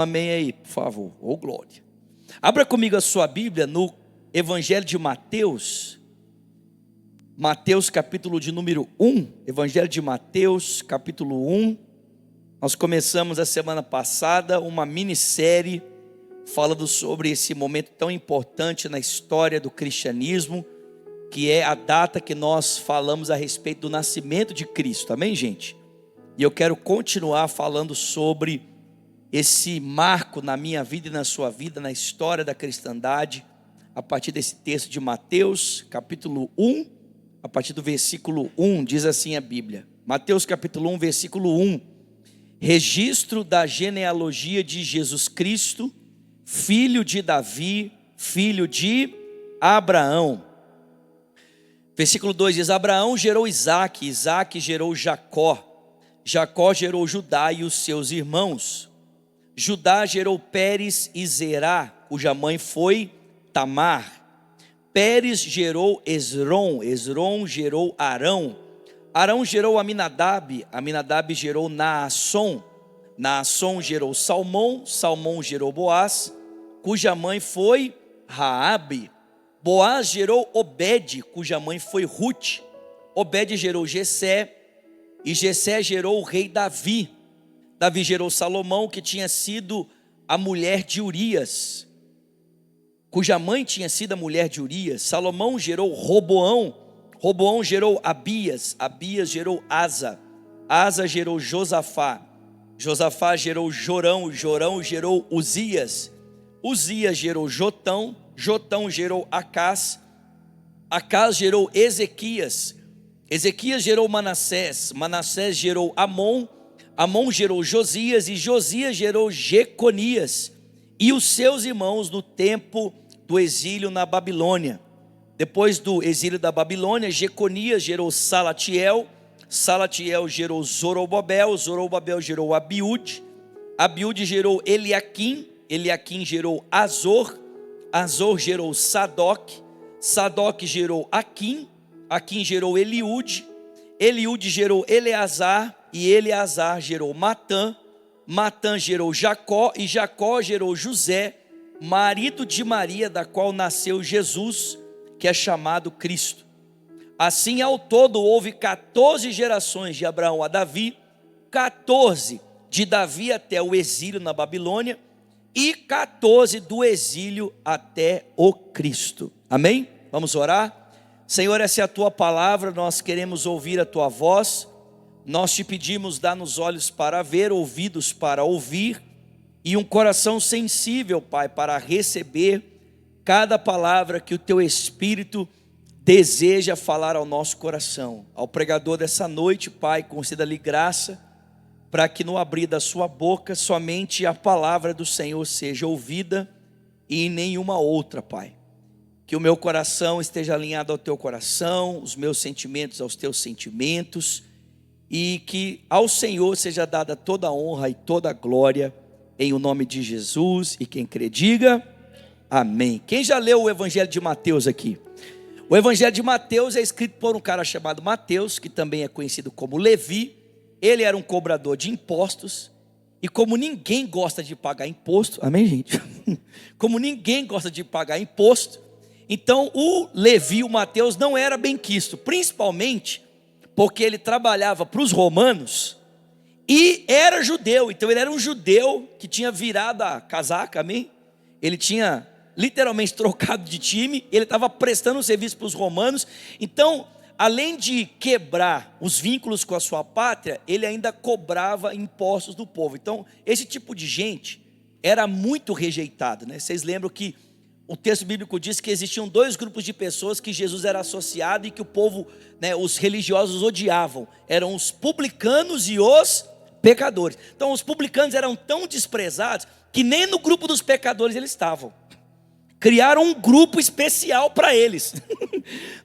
Amém aí, por favor. Ô glória. Abra comigo a sua Bíblia no Evangelho de Mateus. Mateus capítulo de número 1. Evangelho de Mateus capítulo 1. Nós começamos a semana passada uma minissérie falando sobre esse momento tão importante na história do cristianismo, que é a data que nós falamos a respeito do nascimento de Cristo. Amém, gente? E eu quero continuar falando sobre esse marco na minha vida e na sua vida, na história da cristandade, a partir desse texto de Mateus, capítulo 1, a partir do versículo 1, diz assim a Bíblia. Mateus capítulo 1, versículo 1. Registro da genealogia de Jesus Cristo, filho de Davi, filho de Abraão. Versículo 2 diz: Abraão gerou Isaque, Isaque gerou Jacó, Jacó gerou Judá e os seus irmãos. Judá gerou Pérez e Zerá, cuja mãe foi Tamar. Pérez gerou Esrom, Esrom gerou Arão. Arão gerou Aminadab, Aminadab gerou Naasson. Naasson gerou Salmão, Salmão gerou Boaz, cuja mãe foi Raabe. Boaz gerou Obed, cuja mãe foi Rute. Obed gerou Jessé, e Jessé gerou o rei Davi. Davi gerou Salomão, que tinha sido a mulher de Urias, cuja mãe tinha sido a mulher de Urias. Salomão gerou Roboão, Roboão gerou Abias, Abias gerou Asa, Asa gerou Josafá, Josafá gerou Jorão, Jorão gerou Uzias, Uzias gerou Jotão, Jotão gerou Acás, Acás gerou Ezequias, Ezequias gerou Manassés, Manassés gerou Amon, Amon gerou Josias, e Josias gerou Jeconias e os seus irmãos no tempo do exílio na Babilônia. Depois do exílio da Babilônia, Jeconias gerou Salatiel, Salatiel gerou Zorobabel, Zorobabel gerou Abiúde, Abiúde gerou Eliaquim, Eliaquim gerou Azor, Azor gerou Sadoc, Sadoc gerou Aquim, Aquim gerou Eliúde, Eliúde gerou Eleazar, e Eleazar gerou Matã, Matã gerou Jacó, e Jacó gerou José, marido de Maria, da qual nasceu Jesus, que é chamado Cristo. Assim, ao todo, houve 14 gerações de Abraão a Davi, 14 de Davi até o exílio na Babilônia, e 14 do exílio até o Cristo. Amém? Vamos orar? Senhor, essa é a tua palavra, nós queremos ouvir a tua voz. Nós te pedimos, dá-nos olhos para ver, ouvidos para ouvir e um coração sensível, Pai, para receber cada palavra que o teu Espírito deseja falar ao nosso coração. Ao pregador dessa noite, Pai, conceda-lhe graça para que no abrir da sua boca somente a palavra do Senhor seja ouvida e nenhuma outra, Pai. Que o meu coração esteja alinhado ao teu coração, os meus sentimentos aos teus sentimentos, e que ao Senhor seja dada toda a honra e toda a glória, em o nome de Jesus, e quem crê diga, amém. Quem já leu o Evangelho de Mateus aqui? O Evangelho de Mateus é escrito por um cara chamado Mateus, que também é conhecido como Levi. Ele era um cobrador de impostos, e como ninguém gosta de pagar imposto, amém, gente? Como ninguém gosta de pagar imposto, então o Levi, o Mateus, não era bem quisto, principalmente porque ele trabalhava para os romanos e era judeu. Então ele era um judeu que tinha virado a casaca, amém? Ele tinha literalmente trocado de time, ele estava prestando serviço para os romanos. Então, além de quebrar os vínculos com a sua pátria, ele ainda cobrava impostos do povo. Então esse tipo de gente era muito rejeitado, né? Vocês lembram que o texto bíblico diz que existiam dois grupos de pessoas que Jesus era associado e que o povo, né, os religiosos odiavam. Eram os publicanos e os pecadores. Então os publicanos eram tão desprezados que nem no grupo dos pecadores eles estavam. Criaram um grupo especial para eles.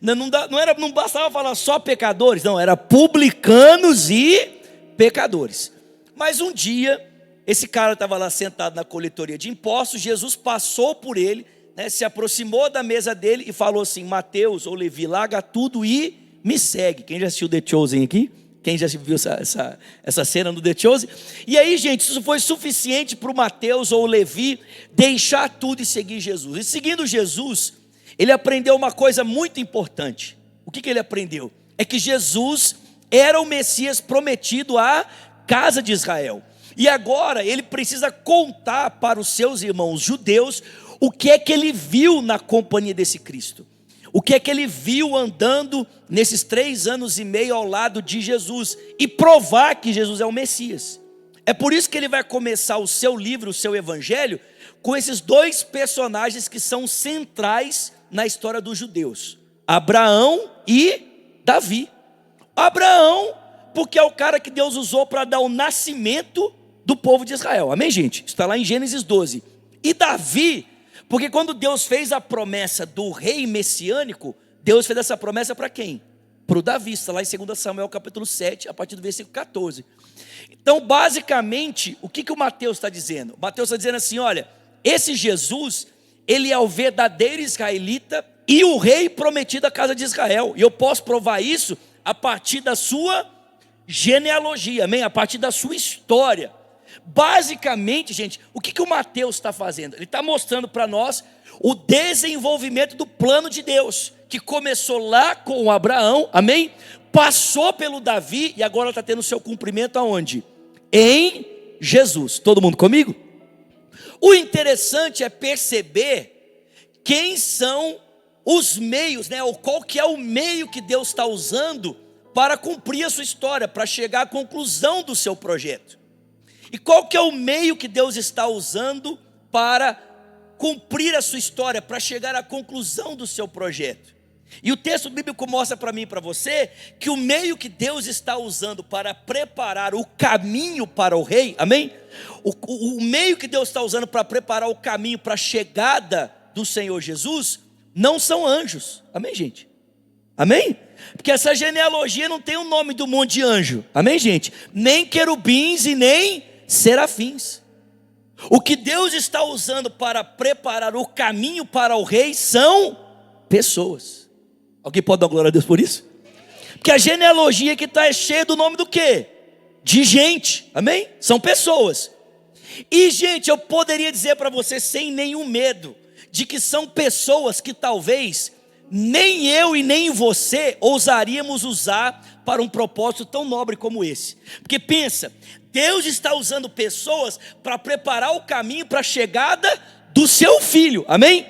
Não bastava falar só pecadores, não, era publicanos e pecadores. Mas um dia, esse cara estava lá sentado na coletoria de impostos, Jesus passou por ele, né, se aproximou da mesa dele e falou assim: Mateus ou Levi, larga tudo e me segue. Quem já assistiu The Chosen aqui? Quem já viu essa cena no The Chosen? E aí, gente, isso foi suficiente para o Mateus ou o Levi deixar tudo e seguir Jesus. E seguindo Jesus, ele aprendeu uma coisa muito importante. O que ele aprendeu? É que Jesus era o Messias prometido à casa de Israel. E agora ele precisa contar para os seus irmãos judeus o que é que ele viu na companhia desse Cristo. O que é que ele viu andando nesses 3 anos e meio ao lado de Jesus. E provar que Jesus é o Messias. É por isso que ele vai começar o seu livro, o seu evangelho, com esses 2 personagens que são centrais na história dos judeus. Abraão e Davi. Abraão, porque é o cara que Deus usou para dar o nascimento do povo de Israel. Amém, gente? Está lá em Gênesis 12. E Davi, porque quando Deus fez a promessa do rei messiânico, Deus fez essa promessa para quem? Para o Davi. Está lá em 2 Samuel capítulo 7, a partir do versículo 14. Então, basicamente, o que o Mateus está dizendo? O Mateus está dizendo assim, olha, esse Jesus, ele é o verdadeiro israelita e o rei prometido à casa de Israel. E eu posso provar isso a partir da sua genealogia, amém? A partir da sua história. Basicamente, gente, o que o Mateus está fazendo? Ele está mostrando para nós o desenvolvimento do plano de Deus, que começou lá com Abraão, amém? Passou pelo Davi e agora está tendo seu cumprimento aonde? Em Jesus. Todo mundo comigo? O interessante é perceber quem são os meios, né? Ou qual que é o meio que Deus está usando para cumprir a sua história, para chegar à conclusão do seu projeto. E qual que é o meio que Deus está usando para cumprir a sua história, para chegar à conclusão do seu projeto? E o texto bíblico mostra para mim e para você que o meio que Deus está usando para preparar o caminho para o rei, amém? O meio que Deus está usando para preparar o caminho para a chegada do Senhor Jesus não são anjos, amém, gente? Amém? Porque essa genealogia não tem o nome do monte de anjo, amém, gente? Nem querubins e nem serafins. O que Deus está usando para preparar o caminho para o rei são pessoas. Alguém pode dar glória a Deus por isso? Porque a genealogia que está é cheia do nome do quê? De gente, amém? São pessoas. E gente, eu poderia dizer para você sem nenhum medo, de que são pessoas que talvez nem eu e nem você ousaríamos usar para um propósito tão nobre como esse. Porque pensa, Deus está usando pessoas para preparar o caminho para a chegada do seu filho, amém?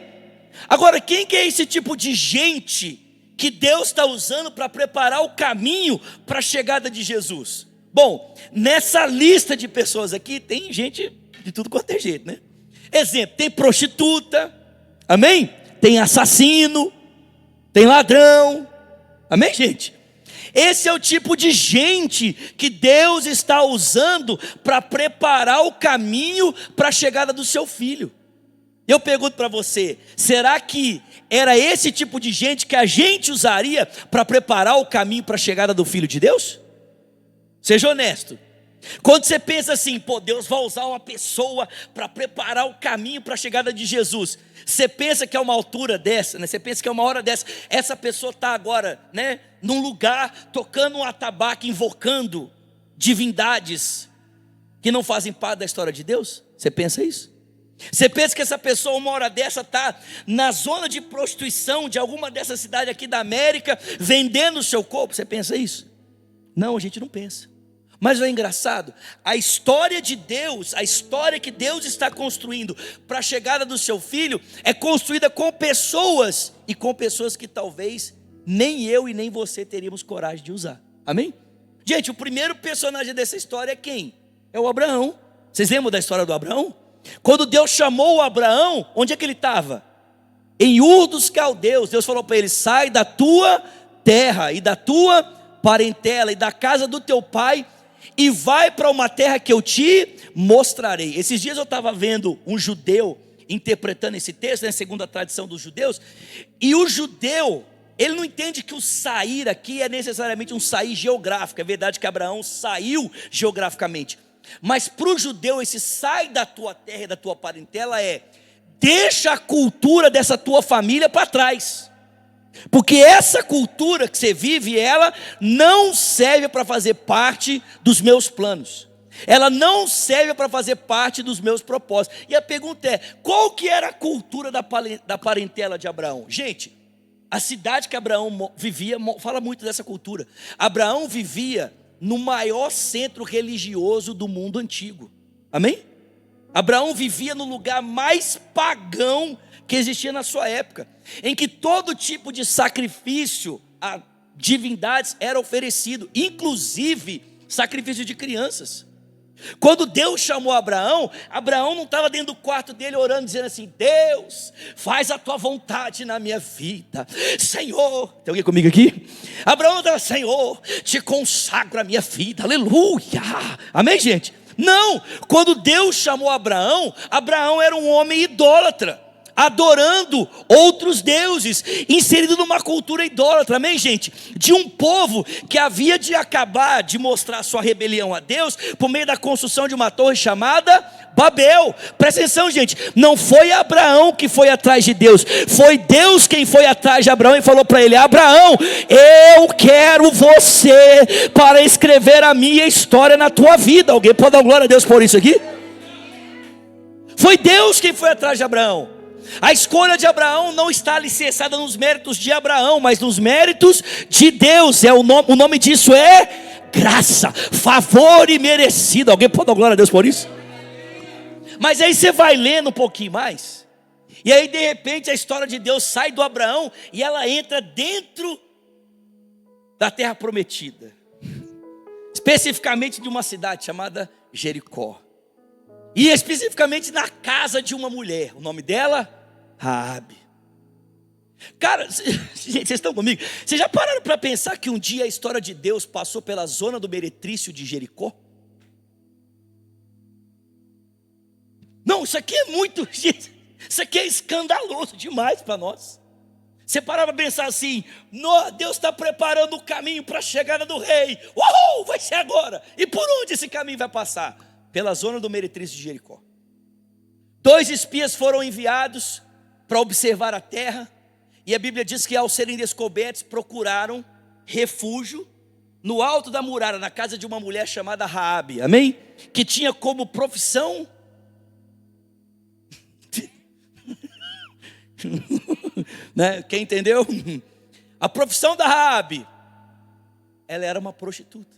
Agora, quem que é esse tipo de gente que Deus está usando para preparar o caminho para a chegada de Jesus? Bom, nessa lista de pessoas aqui tem gente de tudo quanto é jeito, né? Exemplo, tem prostituta, amém? Tem assassino, tem ladrão, amém, gente? Esse é o tipo de gente que Deus está usando para preparar o caminho para a chegada do seu filho. Eu pergunto para você, será que era esse tipo de gente que a gente usaria para preparar o caminho para a chegada do Filho de Deus? Seja honesto. Quando você pensa assim, pô, Deus vai usar uma pessoa para preparar o caminho para a chegada de Jesus, você pensa que é uma altura dessa, né? Você pensa que é uma hora dessa, essa pessoa está agora, né, num lugar, tocando um atabaque, invocando divindades que não fazem parte da história de Deus? Você pensa isso? Você pensa que essa pessoa, uma hora dessa, está na zona de prostituição de alguma dessas cidades aqui da América, vendendo o seu corpo? Você pensa isso? Não, a gente não pensa. Mas é engraçado, a história de Deus, a história que Deus está construindo para a chegada do seu filho, é construída com pessoas, e com pessoas que talvez nem eu e nem você teríamos coragem de usar, amém? Gente, o primeiro personagem dessa história é quem? É o Abraão. Vocês lembram da história do Abraão? Quando Deus chamou o Abraão, onde é que ele estava? Em Ur dos Caldeus. Deus falou para ele, sai da tua terra e da tua parentela e da casa do teu pai e vai para uma terra que eu te mostrarei. Esses dias eu estava vendo um judeu interpretando esse texto, né, segundo a tradição dos judeus, e o judeu, ele não entende que o sair aqui é necessariamente um sair geográfico. É verdade que Abraão saiu geograficamente, mas para o judeu esse sai da tua terra e da tua parentela é deixa a cultura dessa tua família para trás. Porque essa cultura que você vive, ela não serve para fazer parte dos meus planos. Ela não serve para fazer parte dos meus propósitos. E a pergunta é, qual que era a cultura da parentela de Abraão? Gente, a cidade que Abraão vivia, fala muito dessa cultura. Abraão vivia no maior centro religioso do mundo antigo. Amém? Abraão vivia no lugar mais pagão que existia na sua época, em que todo tipo de sacrifício a divindades era oferecido, inclusive sacrifício de crianças. Quando Deus chamou Abraão, Abraão não estava dentro do quarto dele orando, dizendo assim: Deus, faz a tua vontade na minha vida, Senhor. Tem alguém comigo aqui? Abraão não estava: Senhor, te consagro a minha vida, aleluia, amém, gente? Não, quando Deus chamou Abraão, Abraão era um homem idólatra, adorando outros deuses, inserido numa cultura idólatra, amém, gente? De um povo que havia de acabar de mostrar sua rebelião a Deus por meio da construção de uma torre chamada Babel. Presta atenção, gente, não foi Abraão que foi atrás de Deus, foi Deus quem foi atrás de Abraão e falou para ele: Abraão, eu quero você para escrever a minha história na tua vida. Alguém pode dar glória a Deus por isso aqui? Foi Deus quem foi atrás de Abraão. A escolha de Abraão não está alicerçada nos méritos de Abraão, mas nos méritos de Deus. O nome disso é graça, favor imerecido. Alguém pode dar glória a Deus por isso? Mas aí você vai lendo um pouquinho mais, e aí de repente a história de Deus sai do Abraão e ela entra dentro da terra prometida, especificamente de uma cidade chamada Jericó, e especificamente na casa de uma mulher. O nome dela, Raabe. Cara, gente, vocês estão comigo? Vocês já pararam para pensar que um dia a história de Deus passou pela zona do meretrício de Jericó? Não, isso aqui é muito, gente, isso aqui é escandaloso demais para nós. Você parava para pensar assim: Deus está preparando o caminho para a chegada do rei. Uhul, vai ser agora. E por onde esse caminho vai passar? Pela zona do meretrício de Jericó. 2 espias foram enviados para observar a terra, e a Bíblia diz que ao serem descobertos, procuraram refúgio no alto da muralha, na casa de uma mulher chamada Raabe, amém? Que tinha como profissão né? Quem entendeu? A profissão da Raabe, ela era uma prostituta.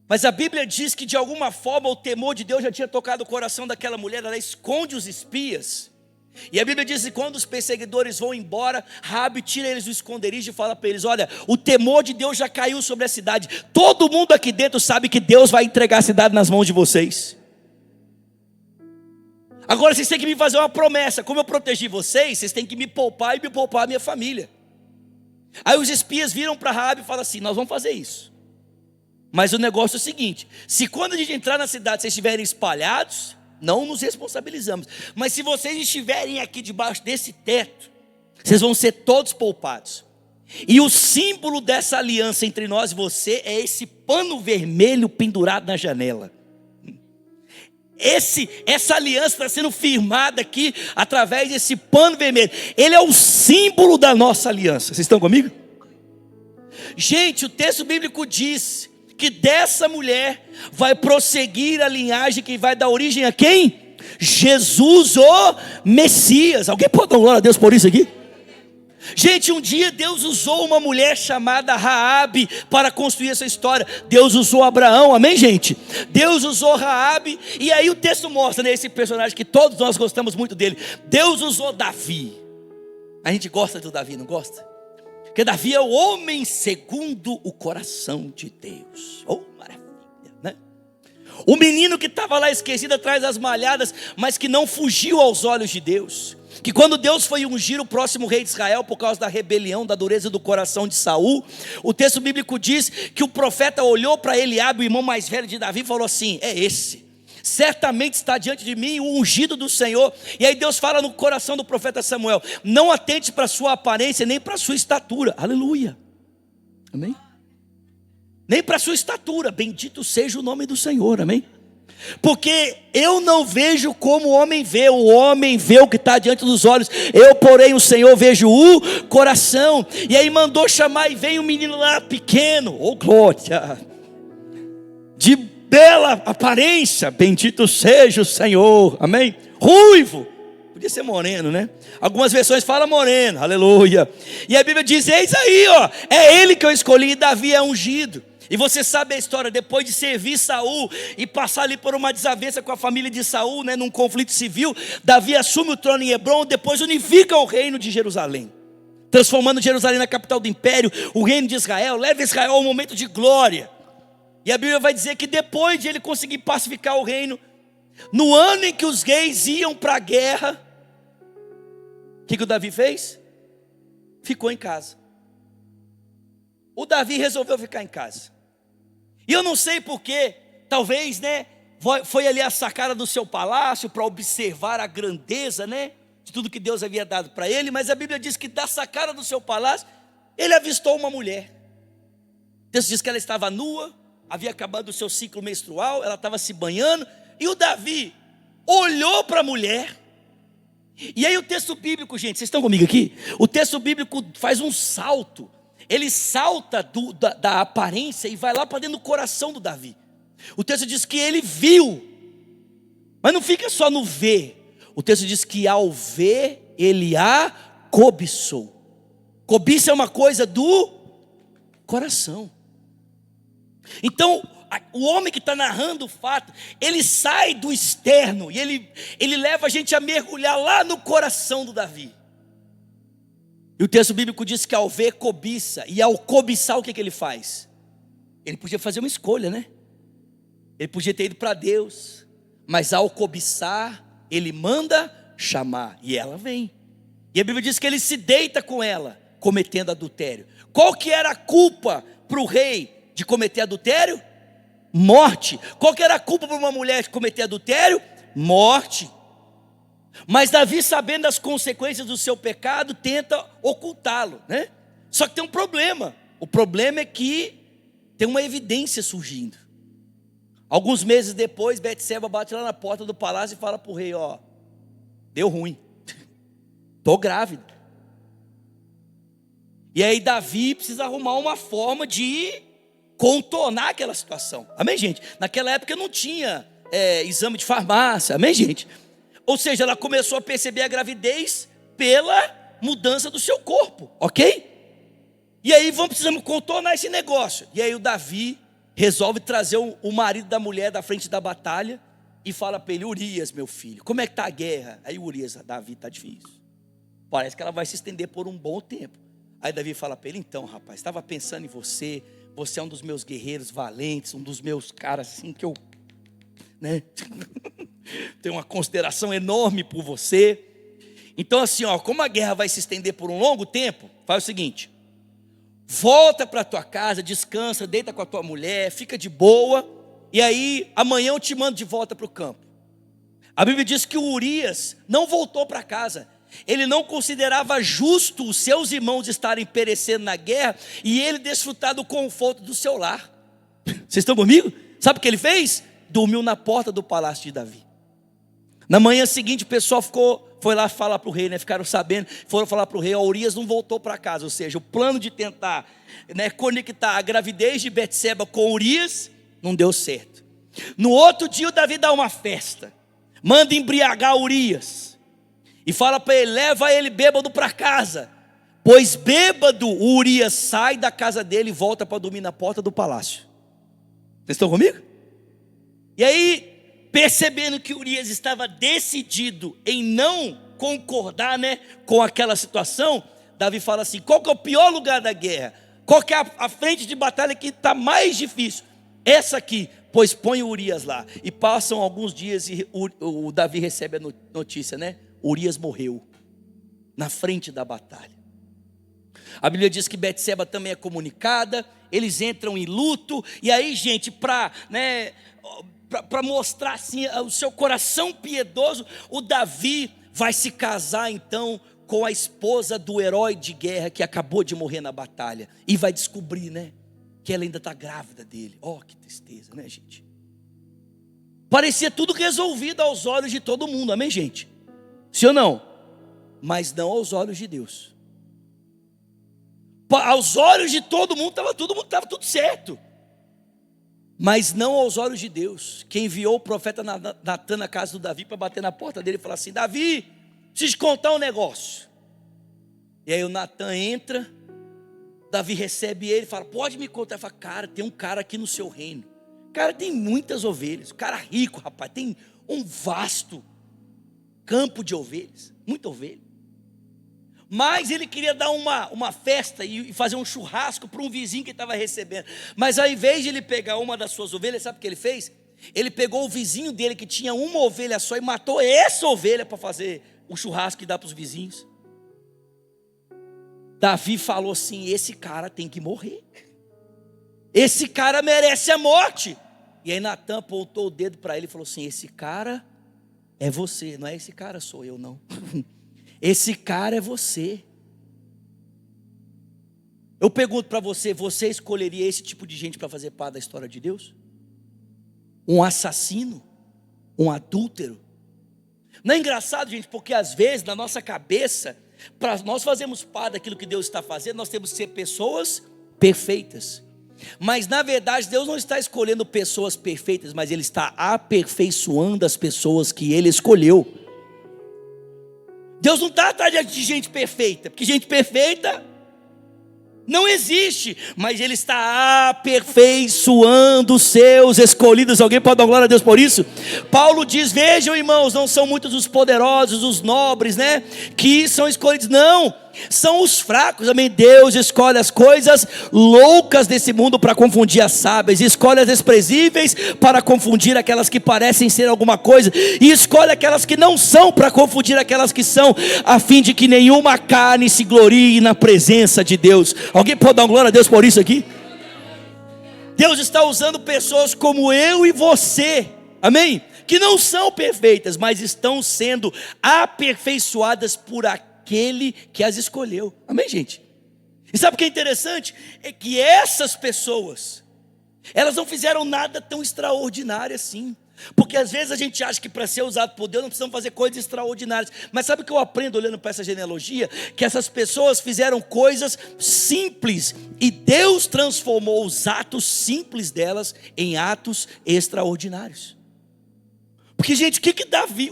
Mas a Bíblia diz que de alguma forma o temor de Deus já tinha tocado o coração daquela mulher. Ela esconde os espias, e a Bíblia diz que quando os perseguidores vão embora, Raabe tira eles do esconderijo e fala para eles: olha, o temor de Deus já caiu sobre a cidade, todo mundo aqui dentro sabe que Deus vai entregar a cidade nas mãos de vocês. Agora vocês têm que me fazer uma promessa: como eu protegi vocês, vocês têm que me poupar e me poupar a minha família. Aí os espias viram para Raabe e falam assim: nós vamos fazer isso, mas o negócio é o seguinte: se quando a gente entrar na cidade vocês estiverem espalhados, não nos responsabilizamos, mas se vocês estiverem aqui debaixo desse teto, vocês vão ser todos poupados. E o símbolo dessa aliança entre nós e você é esse pano vermelho pendurado na janela. Essa aliança está sendo firmada aqui através desse pano vermelho. Ele é o símbolo da nossa aliança. Vocês estão comigo? Gente, o texto bíblico diz que dessa mulher vai prosseguir a linhagem que vai dar origem a quem? Jesus, o Messias. Alguém pode dar glória a Deus por isso aqui? Gente, um dia Deus usou uma mulher chamada Raabe para construir essa história. Deus usou Abraão, amém, gente? Deus usou Raabe, e aí o texto mostra, né, esse personagem que todos nós gostamos muito dele. Deus usou Davi. A gente gosta do Davi, não gosta? Porque Davi é o homem segundo o coração de Deus. Oh, maravilha, né? O menino que estava lá esquecido atrás das malhadas, mas que não fugiu aos olhos de Deus. Que quando Deus foi ungir o próximo rei de Israel por causa da rebelião, da dureza do coração de Saul, o texto bíblico diz que o profeta olhou para Eliabe, o irmão mais velho de Davi, e falou assim: é esse, certamente está diante de mim o ungido do Senhor. E aí Deus fala no coração do profeta Samuel: não atente para a sua aparência, nem para a sua estatura. Aleluia, amém? Nem para a sua estatura, bendito seja o nome do Senhor, amém? Porque eu não vejo como o homem vê o que está diante dos olhos. Eu, porém, o Senhor, vejo o coração. E aí mandou chamar, e veio um menino lá pequeno, glória, de bela aparência, bendito seja o Senhor, amém? Ruivo, podia ser moreno, né? Algumas versões falam moreno, aleluia. E a Bíblia diz, eis aí, é ele que eu escolhi, e Davi é ungido. E você sabe a história, depois de servir Saul e passar ali por uma desavença com a família de Saul, né, num conflito civil, Davi assume o trono em Hebrom, depois unifica o reino de Jerusalém, transformando Jerusalém na capital do império, o reino de Israel, leva Israel a um momento de glória. E a Bíblia vai dizer que depois de ele conseguir pacificar o reino, no ano em que os reis iam para a guerra, o que o Davi fez? Ficou em casa. O Davi resolveu ficar em casa. E eu não sei porquê, talvez, né, foi ali a sacada do seu palácio para observar a grandeza, né, de tudo que Deus havia dado para ele. Mas a Bíblia diz que da sacada do seu palácio, ele avistou uma mulher. Deus diz que ela estava nua, havia acabado o seu ciclo menstrual, ela estava se banhando, e o Davi olhou para a mulher. E aí o texto bíblico, gente, vocês estão comigo aqui? O texto bíblico faz um salto. Ele salta da aparência e vai lá para dentro do coração do Davi. O texto diz que ele viu, mas não fica só no ver. O texto diz que ao ver, ele a cobiçou. Cobiça é uma coisa do coração. Então, o homem que está narrando o fato, ele sai do externo e ele leva a gente a mergulhar lá no coração do Davi. E o texto bíblico diz que ao ver, cobiça. E ao cobiçar, o que ele faz? Ele podia fazer uma escolha, né? Ele podia ter ido para Deus. Mas ao cobiçar, ele manda chamar. E ela vem. E a Bíblia diz que ele se deita com ela, cometendo adultério. Qual que era a culpa para o rei de cometer adultério? Morte. Qual que era a culpa para uma mulher de cometer adultério? Morte. Mas Davi, sabendo das consequências do seu pecado, tenta ocultá-lo, né? Só que tem um problema. O problema é que tem uma evidência surgindo. Alguns meses depois, Betseba bate lá na porta do palácio e fala para o rei, deu ruim, estou grávida. E aí Davi precisa arrumar uma forma de contornar aquela situação. Amém, gente? Naquela época não tinha exame de farmácia, amém, gente? Ou seja, ela começou a perceber a gravidez pela mudança do seu corpo, ok? E aí precisamos contornar esse negócio. E aí o Davi resolve trazer o marido da mulher da frente da batalha e fala para ele, Urias, meu filho, como é que está a guerra? Aí Urias, Davi, está difícil. Parece que ela vai se estender por um bom tempo. Aí Davi fala para ele, então rapaz, estava pensando em você, você é um dos meus guerreiros valentes, um dos meus caras assim que eu, né, tenho uma consideração enorme por você. Então assim, como a guerra vai se estender por um longo tempo, faz o seguinte, volta para tua casa, descansa, deita com a tua mulher, fica de boa, e aí amanhã eu te mando de volta para o campo. A Bíblia diz que o Urias não voltou para casa. Ele não considerava justo os seus irmãos estarem perecendo na guerra e ele desfrutar do conforto do seu lar. Vocês estão comigo? Sabe o que ele fez? Dormiu na porta do palácio de Davi. Na manhã seguinte o pessoal foi lá falar para o rei, né? Ficaram sabendo, foram falar para o rei, Urias não voltou para casa. Ou seja, o plano de tentar, né, conectar a gravidez de Betseba com Urias não deu certo. No outro dia o Davi dá uma festa, manda embriagar Urias e fala para ele, leva ele bêbado para casa. Pois bêbado o Urias sai da casa dele e volta para dormir na porta do palácio. Vocês estão comigo? E aí, percebendo que Urias estava decidido em não concordar, né, com aquela situação, Davi fala assim, qual que é o pior lugar da guerra? Qual que é a frente de batalha que está mais difícil? Essa aqui, pois põe Urias lá. E passam alguns dias e o Davi recebe a notícia, né? Urias morreu na frente da batalha. A Bíblia diz que Betseba também é comunicada, eles entram em luto, e aí, gente, para mostrar assim o seu coração piedoso, o Davi vai se casar então com a esposa do herói de guerra que acabou de morrer na batalha, e vai descobrir, né, que ela ainda está grávida dele. Que tristeza, né, gente? Parecia tudo resolvido aos olhos de todo mundo, amém, gente? Sim ou não? Mas não aos olhos de Deus. Aos olhos de todo mundo estava tudo certo, mas não aos olhos de Deus, que enviou o profeta Natan na casa do Davi para bater na porta dele e falar assim: Davi, preciso te contar um negócio. E aí o Natan entra, Davi recebe ele e fala: pode me contar. Ele fala: cara, tem um cara aqui no seu reino, o cara tem muitas ovelhas, o cara rico, rapaz, tem um vasto campo de ovelhas, muita ovelha. Mas ele queria dar uma festa e fazer um churrasco para um vizinho que estava recebendo. Mas ao invés de ele pegar uma das suas ovelhas, sabe o que ele fez? Ele pegou o vizinho dele que tinha uma ovelha só e matou essa ovelha para fazer o churrasco e dar para os vizinhos. Davi falou assim: esse cara tem que morrer, esse cara merece a morte. E aí Natan apontou o dedo para ele e falou assim: esse cara é você, não é esse cara sou eu não. Esse cara é você. Eu pergunto para você: você escolheria esse tipo de gente para fazer parte da história de Deus? Um assassino? Um adúltero? Não é engraçado, gente, porque às vezes na nossa cabeça, para nós fazermos parte daquilo que Deus está fazendo, nós temos que ser pessoas perfeitas. Mas na verdade Deus não está escolhendo pessoas perfeitas, mas Ele está aperfeiçoando as pessoas que Ele escolheu. Deus não está atrás de gente perfeita, porque gente perfeita não existe, mas Ele está aperfeiçoando os seus escolhidos. Alguém pode dar glória a Deus por isso? Paulo diz: vejam, irmãos, não são muitos os poderosos, os nobres, né, que são escolhidos, não, são os fracos, amém? Deus escolhe as coisas loucas desse mundo para confundir as sábias, escolhe as desprezíveis para confundir aquelas que parecem ser alguma coisa, e escolhe aquelas que não são para confundir aquelas que são, a fim de que nenhuma carne se glorie na presença de Deus. Alguém pode dar glória a Deus por isso aqui? Deus está usando pessoas como eu e você, amém? Que não são perfeitas, mas estão sendo aperfeiçoadas por aquele que as escolheu, amém, gente? E sabe o que é interessante? É que essas pessoas, elas não fizeram nada tão extraordinário assim. Porque às vezes a gente acha que para ser usado por Deus não precisamos fazer coisas extraordinárias. Mas sabe o que eu aprendo olhando para essa genealogia? Que essas pessoas fizeram coisas simples, e Deus transformou os atos simples delas em atos extraordinários. Porque, gente,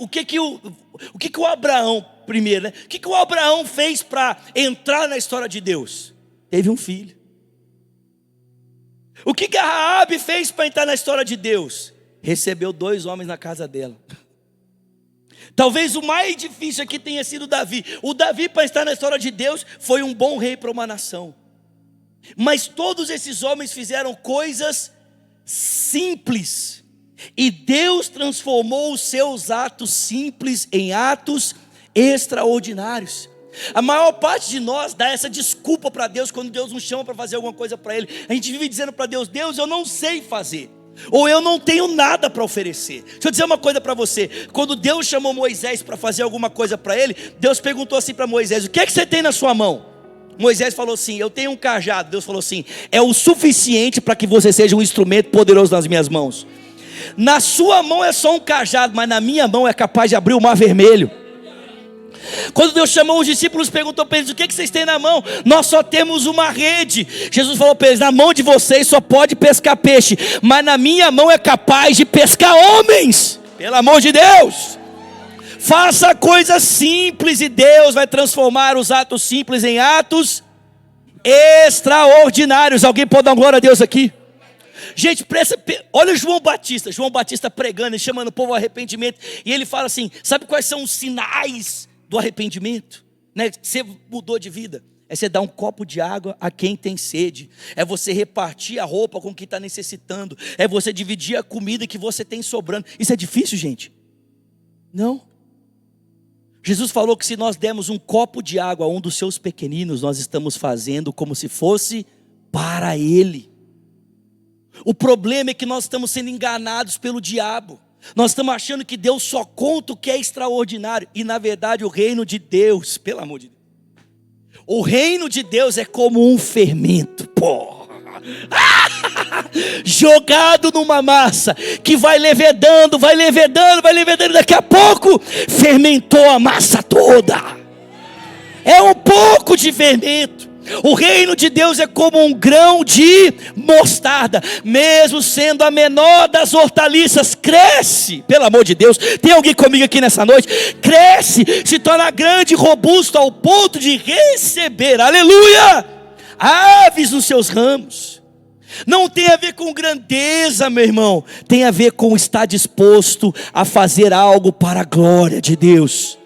o que o Abraão, primeiro, né? O que o Abraão fez para entrar na história de Deus? Teve um filho. O que a Raabe fez para entrar na história de Deus? Recebeu 2 homens na casa dela. Talvez o mais difícil aqui tenha sido Davi. O Davi, para estar na história de Deus, foi um bom rei para uma nação. Mas todos esses homens fizeram coisas simples, e Deus transformou os seus atos simples em atos extraordinários. A maior parte de nós dá essa desculpa para Deus quando Deus nos chama para fazer alguma coisa para Ele. A gente vive dizendo para Deus: Deus, eu não sei fazer, ou eu não tenho nada para oferecer. Deixa eu dizer uma coisa para você. Quando Deus chamou Moisés para fazer alguma coisa para ele, Deus perguntou assim para Moisés: o que é que você tem na sua mão? Moisés falou assim: eu tenho um cajado. Deus falou assim: é o suficiente para que você seja um instrumento poderoso nas minhas mãos. Na sua mão é só um cajado, mas na minha mão é capaz de abrir o mar vermelho. Quando Deus chamou os discípulos, perguntou para eles: o que vocês têm na mão? Nós só temos uma rede. Jesus falou para eles: na mão de vocês só pode pescar peixe, mas na minha mão é capaz de pescar homens. Pelo amor de Deus, faça coisas simples e Deus vai transformar os atos simples em atos extraordinários. Alguém pode dar glória a Deus aqui? Gente, olha João Batista pregando e chamando o povo ao arrependimento. E ele fala assim: sabe quais são os sinais do arrependimento? Né? Você mudou de vida. É você dar um copo de água a quem tem sede. É você repartir a roupa com quem está necessitando. É você dividir a comida que você tem sobrando. Isso é difícil, gente? Não. Jesus falou que se nós dermos um copo de água a um dos seus pequeninos, nós estamos fazendo como se fosse para ele. O problema é que nós estamos sendo enganados pelo diabo. Nós estamos achando que Deus só conta o que é extraordinário. E na verdade o reino de Deus, pelo amor de Deus, o reino de Deus é como um fermento. Porra, Jogado numa massa que vai levedando, vai levedando, vai levedando, daqui a pouco fermentou a massa toda. É um pouco de fermento. O reino de Deus é como um grão de mostarda, mesmo sendo a menor das hortaliças, cresce, pelo amor de Deus, tem alguém comigo aqui nessa noite? Cresce, se torna grande e robusto ao ponto de receber, aleluia, aves nos seus ramos. Não tem a ver com grandeza, meu irmão, tem a ver com estar disposto a fazer algo para a glória de Deus.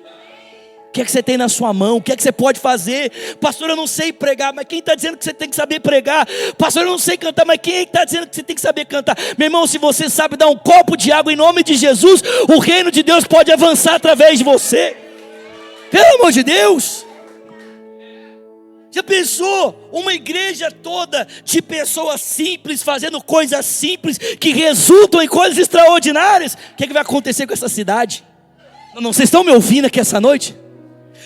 O que é que você tem na sua mão? O que é que você pode fazer? Pastor, eu não sei pregar, mas quem está dizendo que você tem que saber pregar? Pastor, eu não sei cantar, mas quem está dizendo que você tem que saber cantar? Meu irmão, se você sabe dar um copo de água em nome de Jesus, o reino de Deus pode avançar através de você. Pelo amor de Deus. Já pensou? Uma igreja toda de pessoas simples, fazendo coisas simples, que resultam em coisas extraordinárias. O que é que vai acontecer com essa cidade? Não, vocês estão me ouvindo aqui essa noite?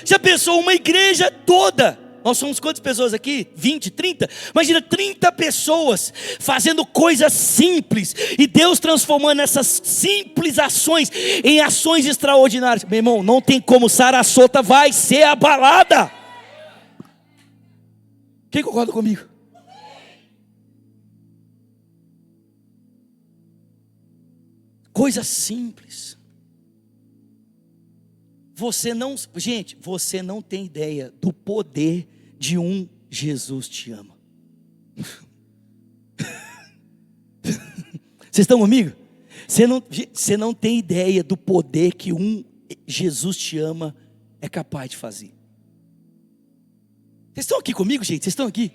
Já pensou uma igreja toda? Nós somos quantas pessoas aqui? 20, 30? Imagina 30 pessoas fazendo coisas simples e Deus transformando essas simples ações em ações extraordinárias. Meu irmão, não tem como, Sarasota vai ser abalada. Quem concorda comigo? Coisas simples. Você não tem ideia do poder de um Jesus te ama. Vocês estão comigo? Você não tem ideia do poder que um Jesus te ama é capaz de fazer. Vocês estão aqui comigo, gente? Vocês estão aqui?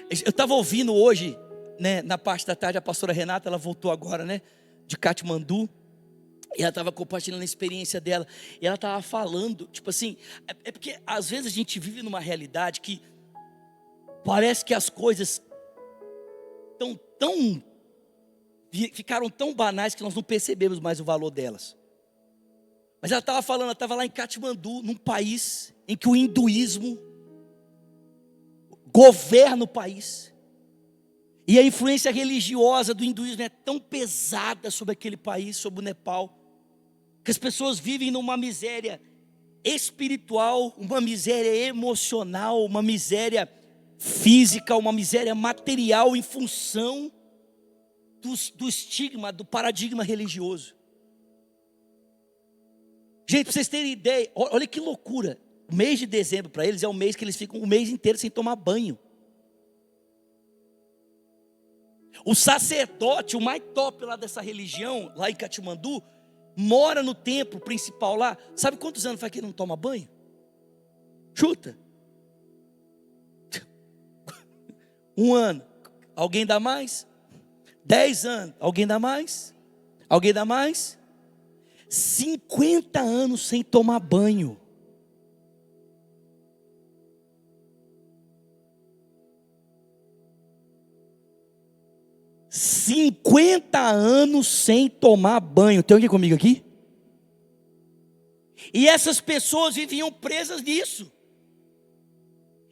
Eu estava ouvindo hoje, né, na parte da tarde, a pastora Renata, ela voltou agora, né, de Katmandu. E ela estava compartilhando a experiência dela. E ela estava falando, tipo assim, é porque às vezes a gente vive numa realidade que parece que as coisas ficaram tão banais que nós não percebemos mais o valor delas. Mas ela estava falando, ela estava lá em Katmandu, num país em que o hinduísmo governa o país. E a influência religiosa do hinduísmo é tão pesada sobre aquele país, sobre o Nepal, que as pessoas vivem numa miséria espiritual, uma miséria emocional, uma miséria física, uma miséria material em função do estigma, do paradigma religioso. Gente, para vocês terem ideia, olha que loucura, o mês de dezembro para eles é o mês que eles ficam o mês inteiro sem tomar banho. O sacerdote, o mais top lá dessa religião, lá em Katmandu, mora no templo principal lá. Sabe quantos anos faz que ele não toma banho? Chuta. 1 ano. Alguém dá mais? 10 anos. Alguém dá mais? Alguém dá mais? 50 anos sem tomar banho. "50 anos sem tomar banho." Tem alguém comigo aqui? E essas pessoas viviam presas nisso.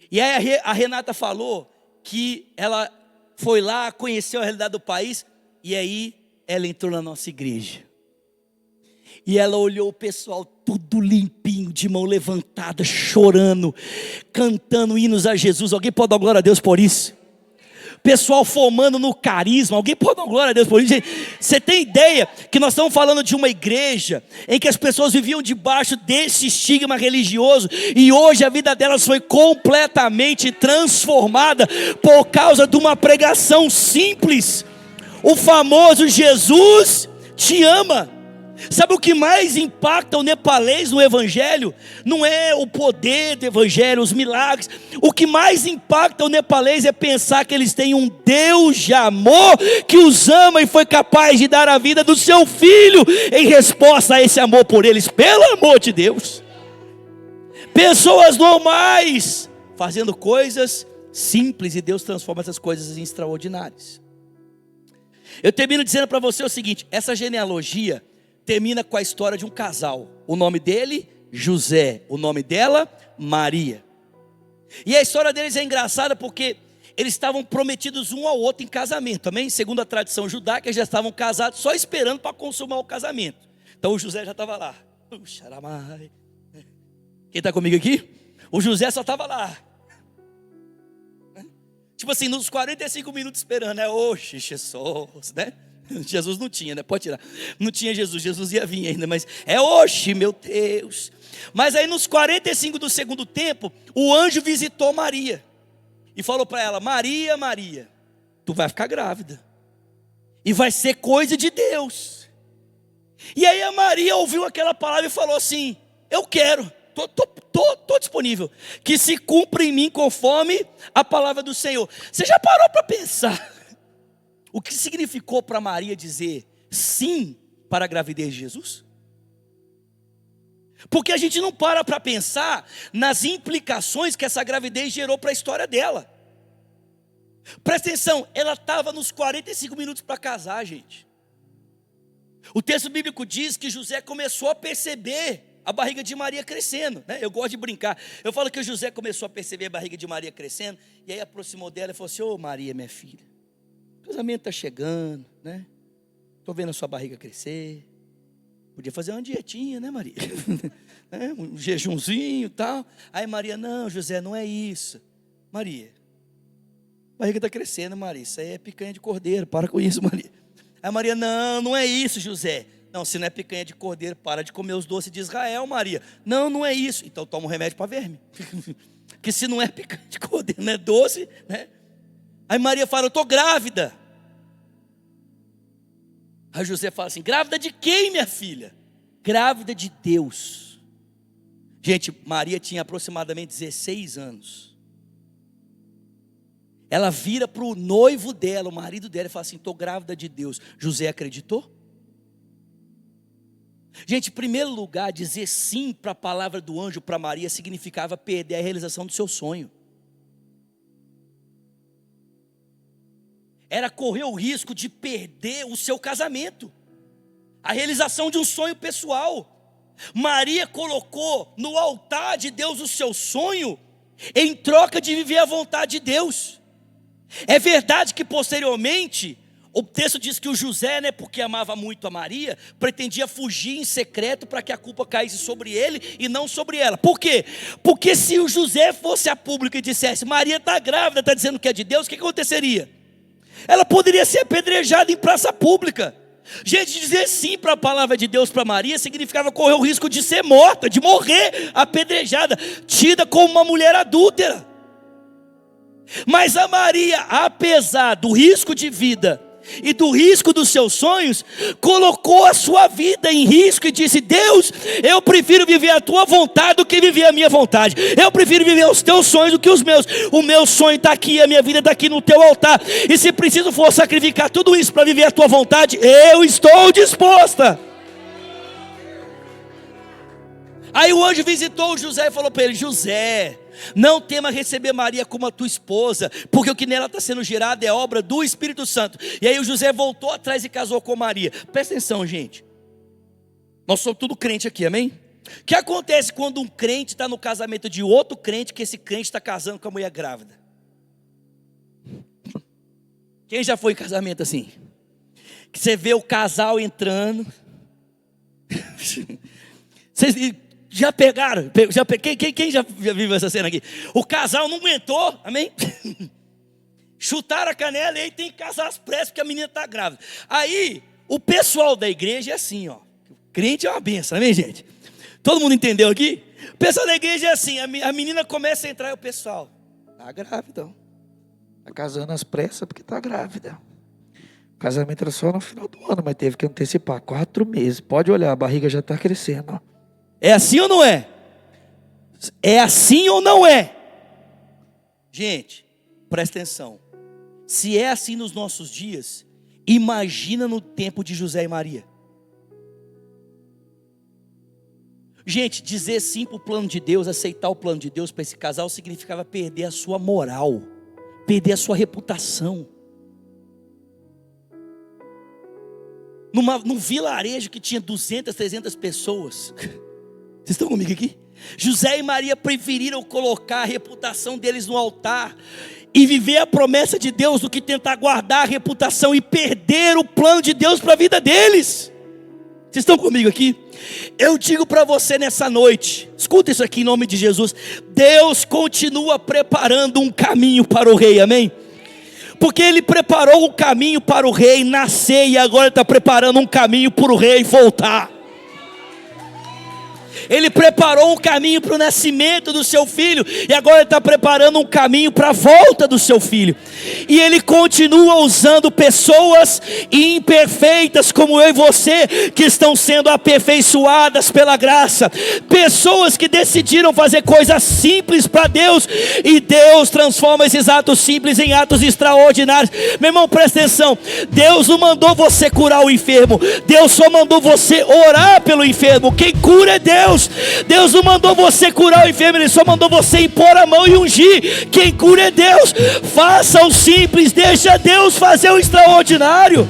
E aí a Renata falou que ela foi lá, conheceu a realidade do país, e aí ela entrou na nossa igreja. E ela olhou o pessoal tudo limpinho, de mão levantada, chorando, cantando hinos a Jesus. Alguém pode dar glória a Deus por isso? Pessoal formando no carisma. Alguém pode dar glória a Deus por isso? Gente, você tem ideia que nós estamos falando de uma igreja em que as pessoas viviam debaixo desse estigma religioso, e hoje a vida delas foi completamente transformada por causa de uma pregação simples. O famoso Jesus te ama. Sabe o que mais impacta o nepalês no evangelho? Não é o poder do evangelho, os milagres. O que mais impacta o nepalês é pensar que eles têm um Deus de amor que os ama e foi capaz de dar a vida do seu filho em resposta a esse amor por eles. Pelo amor de Deus. Pessoas normais fazendo coisas simples, e Deus transforma essas coisas em extraordinárias. Eu termino dizendo para você o seguinte: essa genealogia termina com a história de um casal. O nome dele, José. O nome dela, Maria. E a história deles é engraçada porque eles estavam prometidos um ao outro em casamento, amém? Segundo a tradição judaica, eles já estavam casados, só esperando para consumar o casamento. Então o José já estava lá. Quem está comigo aqui? O José só estava lá. Tipo assim, nos 45 minutos esperando, oxe, Jesus, né? Jesus não tinha, né? Pode tirar. Não tinha Jesus, Jesus ia vir ainda, mas oxe, meu Deus. Mas aí nos 45 do segundo tempo, o anjo visitou Maria e falou para ela: Maria, Maria, tu vai ficar grávida e vai ser coisa de Deus. E aí a Maria ouviu aquela palavra e falou assim: eu quero, tô disponível, que se cumpra em mim conforme a palavra do Senhor. Você já parou para pensar o que significou para Maria dizer sim para a gravidez de Jesus? Porque a gente não para pensar nas implicações que essa gravidez gerou para a história dela. Presta atenção, ela estava nos 45 minutos para casar, gente. O texto bíblico diz que José começou a perceber a barriga de Maria crescendo, né? Eu gosto de brincar. Eu falo que o José começou a perceber a barriga de Maria crescendo, e aí aproximou dela e falou assim: ô Maria, minha filha, o casamento está chegando, né? Estou vendo a sua barriga crescer. Podia fazer uma dietinha, né, Maria? Um jejumzinho e tal. Aí Maria: não, José, não é isso. Maria, a barriga está crescendo, Maria, isso aí é picanha de cordeiro, para com isso, Maria. Aí Maria: não é isso, José. Não, se não é picanha de cordeiro, para de comer os doces de Israel, Maria. Não é isso. Então toma um remédio para verme. Porque se não é picanha de cordeiro, não é doce, né? Aí Maria fala: eu estou grávida. Aí José fala assim: grávida de quem, minha filha? Grávida de Deus. Gente, Maria tinha aproximadamente 16 anos. Ela vira para o noivo dela, o marido dela, e fala assim: estou grávida de Deus. José acreditou? Gente, em primeiro lugar, dizer sim para a palavra do anjo para Maria significava perder a realização do seu sonho. Era correr o risco de perder o seu casamento, a realização de um sonho pessoal. Maria colocou no altar de Deus o seu sonho, em troca de viver a vontade de Deus. É verdade que posteriormente, o texto diz que o José, né, porque amava muito a Maria, pretendia fugir em secreto para que a culpa caísse sobre ele e não sobre ela. Por quê? Porque se o José fosse a público e dissesse: Maria está grávida, está dizendo que é de Deus, o que aconteceria? Ela poderia ser apedrejada em praça pública. Gente, dizer sim para a palavra de Deus para Maria significava correr o risco de ser morta, de morrer apedrejada, tida como uma mulher adúltera. Mas a Maria, apesar do risco de vida e do risco dos seus sonhos, colocou a sua vida em risco e disse: Deus, eu prefiro viver a tua vontade do que viver a minha vontade. Eu prefiro viver os teus sonhos do que os meus. O meu sonho está aqui, a minha vida está aqui no teu altar. E se preciso for sacrificar tudo isso para viver a tua vontade, eu estou disposta. Aí o anjo visitou o José e falou para ele: José, não tema receber Maria como a tua esposa, porque o que nela está sendo gerado é obra do Espírito Santo. E aí o José voltou atrás e casou com Maria. Presta atenção, gente, nós somos tudo crente aqui, amém? O que acontece quando um crente está no casamento de outro crente, que esse crente está casando com a mulher grávida? Quem já foi em casamento assim? Que você vê o casal entrando. Vocês já pegaram? Quem já viu essa cena aqui? O casal não aguentou, amém? Chutaram a canela e aí tem que casar às pressas porque a menina está grávida. Aí, o pessoal da igreja é assim, ó. Crente é uma benção, amém, gente? Todo mundo entendeu aqui? O pessoal da igreja é assim: a menina começa a entrar e o pessoal: está grávida. Está casando às pressas porque está grávida. O casamento era só no final do ano, mas teve que antecipar 4 meses. Pode olhar, a barriga já está crescendo, ó. É assim ou não é? É assim ou não é? Gente, presta atenção. Se é assim nos nossos dias, imagina no tempo de José e Maria. Gente, dizer sim para o plano de Deus, aceitar o plano de Deus para esse casal significava perder a sua moral, perder a sua reputação. Num vilarejo que tinha 200, 300 pessoas. Vocês estão comigo aqui? José e Maria preferiram colocar a reputação deles no altar e viver a promessa de Deus do que tentar guardar a reputação e perder o plano de Deus para a vida deles. Vocês estão comigo aqui? Eu digo para você nessa noite, escuta isso aqui em nome de Jesus: Deus continua preparando um caminho para o rei, amém? Porque Ele preparou o caminho para o rei nascer, e agora Ele está preparando um caminho para o rei voltar. Ele preparou um caminho para o nascimento do seu filho, e agora Ele está preparando um caminho para a volta do seu filho. E Ele continua usando pessoas imperfeitas como eu e você, que estão sendo aperfeiçoadas pela graça. Pessoas que decidiram fazer coisas simples para Deus, e Deus transforma esses atos simples em atos extraordinários. Meu irmão, presta atenção: Deus não mandou você curar o enfermo, Deus só mandou você orar pelo enfermo. Quem cura é Deus. Deus não mandou você curar o enfermo, Ele só mandou você impor a mão e ungir. Quem cura é Deus. Faça o simples, deixa Deus fazer o extraordinário.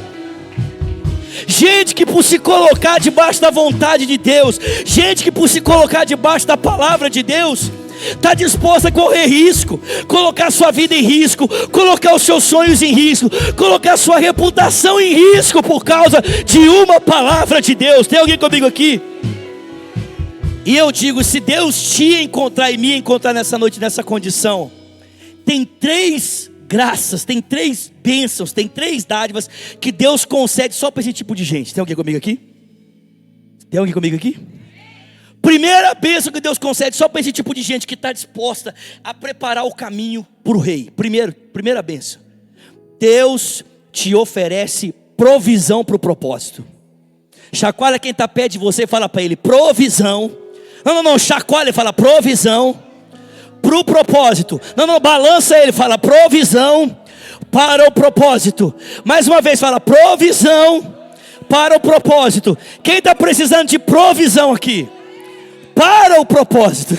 Gente que por se colocar debaixo da vontade de Deus, gente que por se colocar debaixo da palavra de Deus, está disposta a correr risco, colocar sua vida em risco, colocar os seus sonhos em risco, colocar sua reputação em risco por causa de uma palavra de Deus. Tem alguém comigo aqui? E eu digo, se Deus te encontrar e me encontrar nessa noite, nessa condição, tem 3 graças, tem 3 bênçãos, tem 3 dádivas que Deus concede só para esse tipo de gente. Tem alguém comigo aqui? Tem alguém comigo aqui? Primeira bênção que Deus concede só para esse tipo de gente que está disposta a preparar o caminho para o rei. Primeira bênção: Deus te oferece provisão para o propósito. Chacoalha quem está perto de você e fala para ele: provisão. Não, chacoalha e fala: provisão para o propósito. Não, balança ele, fala: provisão para o propósito. Mais uma vez, fala: provisão para o propósito. Quem está precisando de provisão aqui? Para o propósito.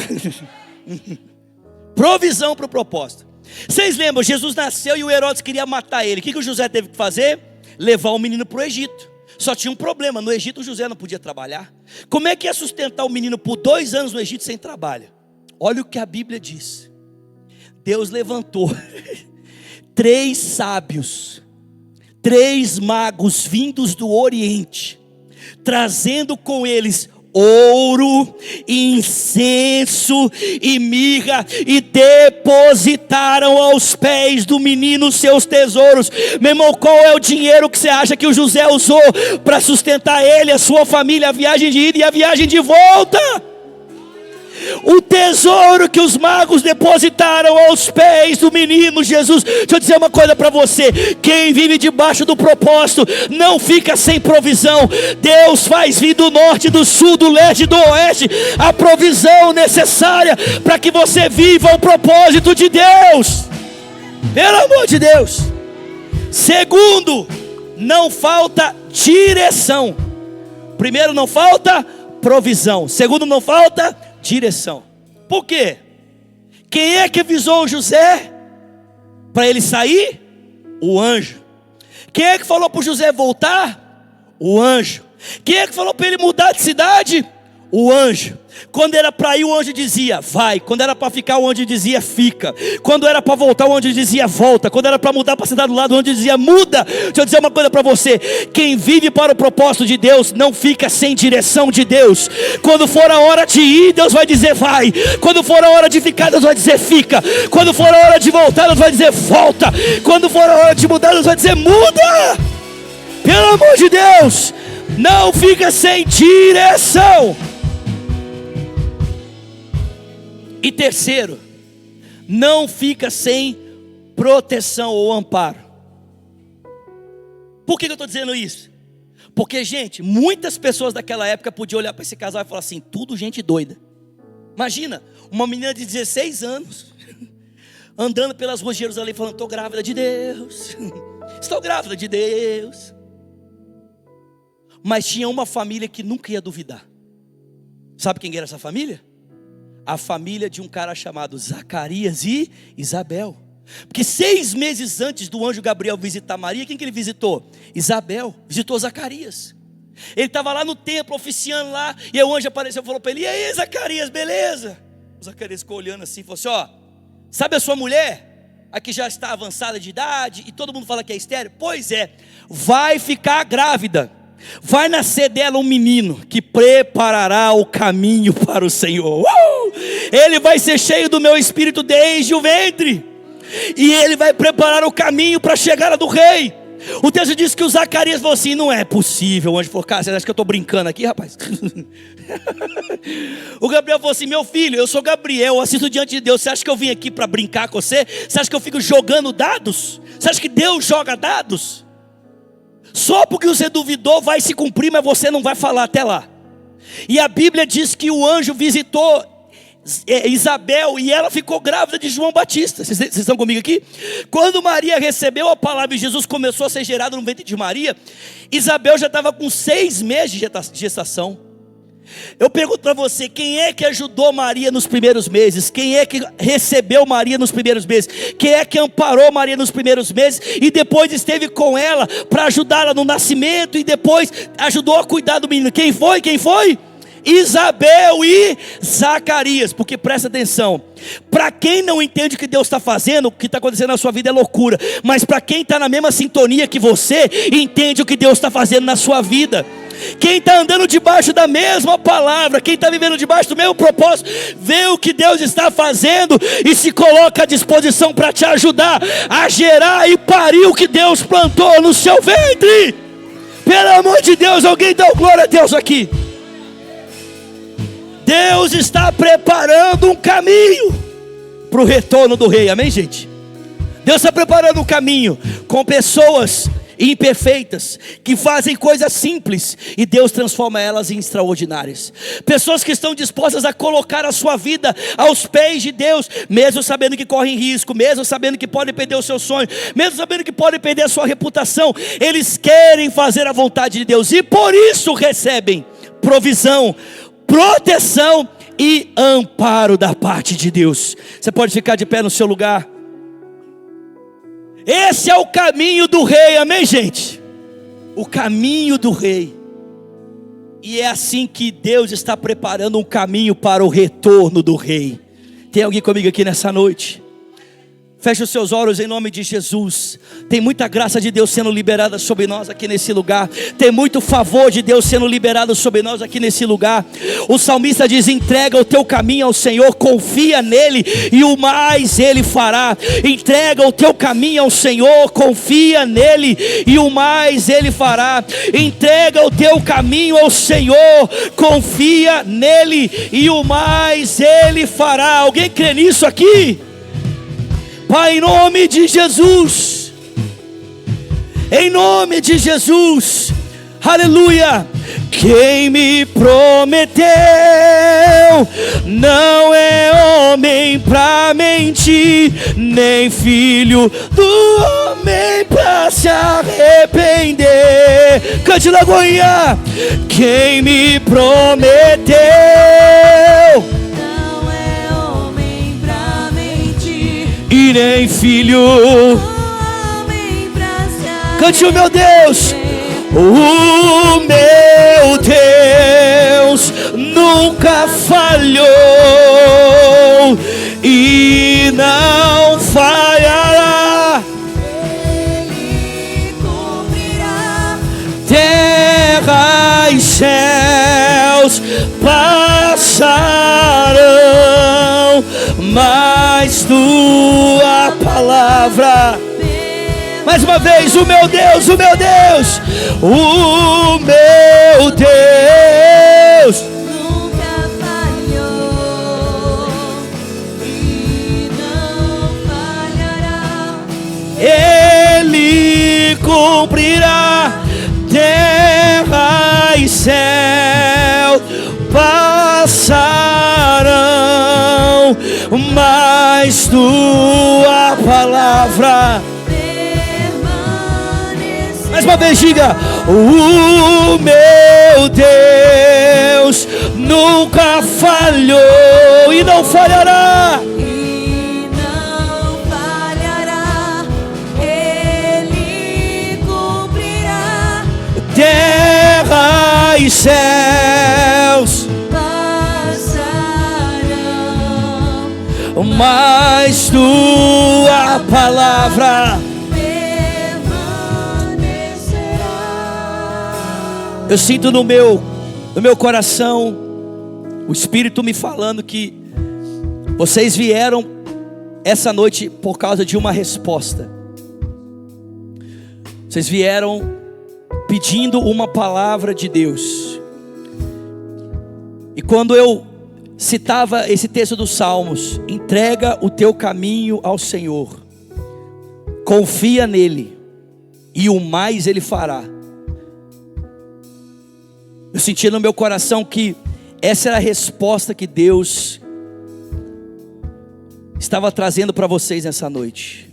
Provisão para o propósito. Vocês lembram, Jesus nasceu e o Herodes queria matar ele. O que o José teve que fazer? Levar o menino para o Egito. Só tinha um problema: no Egito o José não podia trabalhar. Como é que ia sustentar o menino por 2 anos no Egito sem trabalho? Olha o que a Bíblia diz. Deus levantou 3 sábios, 3 magos vindos do Oriente, trazendo com eles ouro, incenso e mirra, e depositaram aos pés do menino seus tesouros. Meu irmão, qual é o dinheiro que você acha que o José usou para sustentar ele, a sua família, a viagem de ida e a viagem de volta? O tesouro que os magos depositaram aos pés do menino Jesus. Deixa eu dizer uma coisa para você: quem vive debaixo do propósito não fica sem provisão. Deus faz vir do norte, do sul, do leste e do oeste a provisão necessária para que você viva o propósito de Deus. Pelo amor de Deus. Segundo, não falta direção. Primeiro, não falta provisão. Segundo, não falta direção. Por quê? Quem é que avisou o José para ele sair? O anjo. Quem é que falou para o José voltar? O anjo. Quem é que falou para ele mudar de cidade? O anjo. Quando era para ir, o anjo dizia: vai. Quando era para ficar, o anjo dizia: fica. Quando era para voltar, o anjo dizia: volta. Quando era para mudar para a cidade do lado, o anjo dizia: muda. Deixa eu dizer uma coisa para você: quem vive para o propósito de Deus não fica sem direção de Deus. Quando for a hora de ir, Deus vai dizer: vai. Quando for a hora de ficar, Deus vai dizer: fica. Quando for a hora de voltar, Deus vai dizer: volta. Quando for a hora de mudar, Deus vai dizer: muda. Pelo amor de Deus, não fica sem direção. E terceiro, não fica sem proteção ou amparo. Por que eu estou dizendo isso? Porque, gente, muitas pessoas daquela época podiam olhar para esse casal e falar assim: tudo gente doida. Imagina, uma menina de 16 anos, andando pelas ruas de Jerusalém falando: estou grávida de Deus, estou grávida de Deus. Mas tinha uma família que nunca ia duvidar. Sabe quem era essa família? A família de um cara chamado Zacarias e Isabel. Porque 6 meses antes do anjo Gabriel visitar Maria, quem que ele visitou? Isabel, visitou Zacarias. Ele estava lá no templo, oficiando lá, e aí o anjo apareceu e falou para ele: e aí, Zacarias, beleza? O Zacarias ficou olhando assim e falou assim: ó, sabe a sua mulher? a que já está avançada de idade, e todo mundo fala que é estéril. Pois é, vai ficar grávida, vai nascer dela um menino, que preparará o caminho para o Senhor. Ele vai ser cheio do meu espírito desde o ventre, e ele vai preparar o caminho para a chegada do rei. O texto diz que o Zacarias falou assim: não é possível. O anjo falou: cara, você acha que eu estou brincando aqui, rapaz? O Gabriel falou assim: meu filho, eu sou Gabriel, eu assisto diante de Deus. Você acha que eu vim aqui para brincar com você? Você acha que eu fico jogando dados? Você acha que Deus joga dados? Só porque você duvidou vai se cumprir, mas você não vai falar até lá. E a Bíblia diz que o anjo visitou Isabel e ela ficou grávida de João Batista. Vocês estão comigo aqui? Quando Maria recebeu a palavra e Jesus começou a ser gerado no ventre de Maria, Isabel já estava com 6 meses de gestação. Eu pergunto para você: quem é que ajudou Maria nos primeiros meses? Quem é que recebeu Maria nos primeiros meses? Quem é que amparou Maria nos primeiros meses e depois esteve com ela para ajudá-la no nascimento e depois ajudou a cuidar do menino? Quem foi? Quem foi? Isabel e Zacarias. Porque presta atenção, para quem não entende o que Deus está fazendo, o que está acontecendo na sua vida é loucura. Mas para quem está na mesma sintonia que você, entende o que Deus está fazendo na sua vida. Quem está andando debaixo da mesma palavra, quem está vivendo debaixo do mesmo propósito, vê o que Deus está fazendo e se coloca à disposição para te ajudar a gerar e parir o que Deus plantou no seu ventre. Pelo amor de Deus, alguém dá glória a Deus aqui. Deus está preparando um caminho para o retorno do rei, amém, gente? Deus está preparando um caminho com pessoas imperfeitas, que fazem coisas simples, e Deus transforma elas em extraordinárias. Pessoas que estão dispostas a colocar a sua vida aos pés de Deus, mesmo sabendo que correm risco, mesmo sabendo que podem perder o seu sonho, mesmo sabendo que podem perder a sua reputação. Eles querem fazer a vontade de Deus, e por isso recebem provisão, proteção e amparo da parte de Deus. Você pode ficar de pé no seu lugar. Esse é o caminho do rei, amém, gente? O caminho do rei. E é assim que Deus está preparando um caminho para o retorno do rei. Tem alguém comigo aqui nessa noite? Feche os seus olhos em nome de Jesus. Tem muita graça de Deus sendo liberada sobre nós aqui nesse lugar. Tem muito favor de Deus sendo liberado sobre nós aqui nesse lugar. O salmista diz: entrega o teu caminho ao Senhor, confia nele e o mais ele fará. Entrega o teu caminho ao Senhor, confia nele e o mais ele fará. Entrega o teu caminho ao Senhor, confia nele e o mais ele fará. Alguém crê nisso aqui? Pai, em nome de Jesus, em nome de Jesus, aleluia. Quem me prometeu não é homem pra mentir, nem filho do homem pra se arrepender. Cante, Lagoinha. Quem me prometeu e nem filho. Cante, o meu Deus. O meu Deus nunca falhou e não falhará. Ele cumprirá. Terra e céus passarão, mas tua palavra. Mais uma vez, o meu Deus, o meu Deus, o meu Deus nunca falhou e não falhará. Ele cumprirá. Terra e céu passarão, mas tua palavra. Mais uma vez, diga: o meu Deus nunca falhou e não falhará. E não falhará. Ele cumprirá. Terra e céus Passarão, mas tua palavra. Eu sinto no meu coração o Espírito me falando que vocês vieram essa noite por causa de uma resposta. Vocês vieram pedindo uma palavra de Deus. E quando eu citava esse texto dos Salmos, entrega o teu caminho ao Senhor, confia nele, e o mais ele fará. Eu senti no meu coração que essa era a resposta que Deus estava trazendo para vocês nessa noite.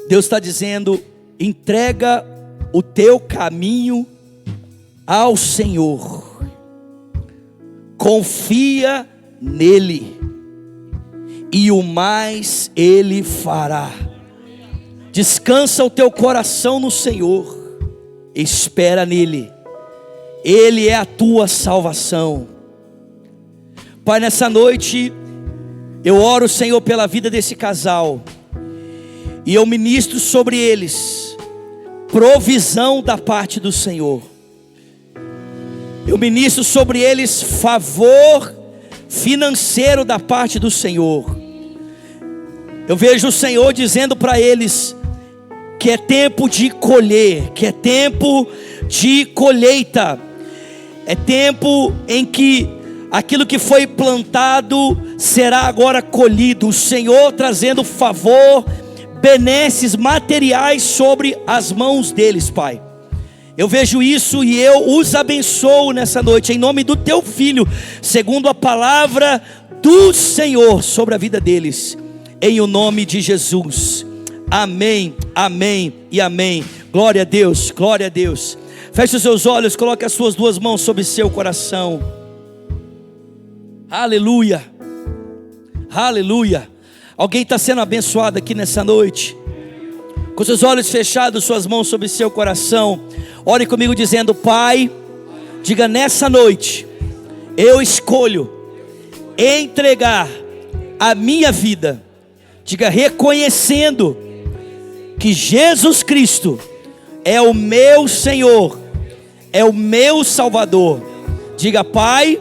Deus está dizendo: entrega o teu caminho ao Senhor, confia nele, e o mais ele fará. Descansa o teu coração no Senhor, espera nele, ele é a tua salvação. Pai, nessa noite eu oro, Senhor, pela vida desse casal, e eu ministro sobre eles provisão da parte do Senhor. Eu ministro sobre eles favor financeiro da parte do Senhor. Eu vejo o Senhor dizendo para eles que é tempo de colher, que é tempo de colheita, é tempo em que aquilo que foi plantado será agora colhido. O Senhor trazendo favor, benesses materiais sobre as mãos deles, Pai. Eu vejo isso e eu os abençoo nessa noite, em nome do teu Filho, segundo a palavra do Senhor sobre a vida deles, em o nome de Jesus. Amém, amém e amém. Glória a Deus, glória a Deus. Feche os seus olhos, coloque as suas duas mãos sobre seu coração. Aleluia, aleluia. Alguém está sendo abençoado aqui nessa noite? Com seus olhos fechados, suas mãos sobre seu coração, ore comigo dizendo: Pai, diga: nessa noite eu escolho entregar a minha vida. Diga: reconhecendo que Jesus Cristo é o meu Senhor, é o meu Salvador. Diga: Pai,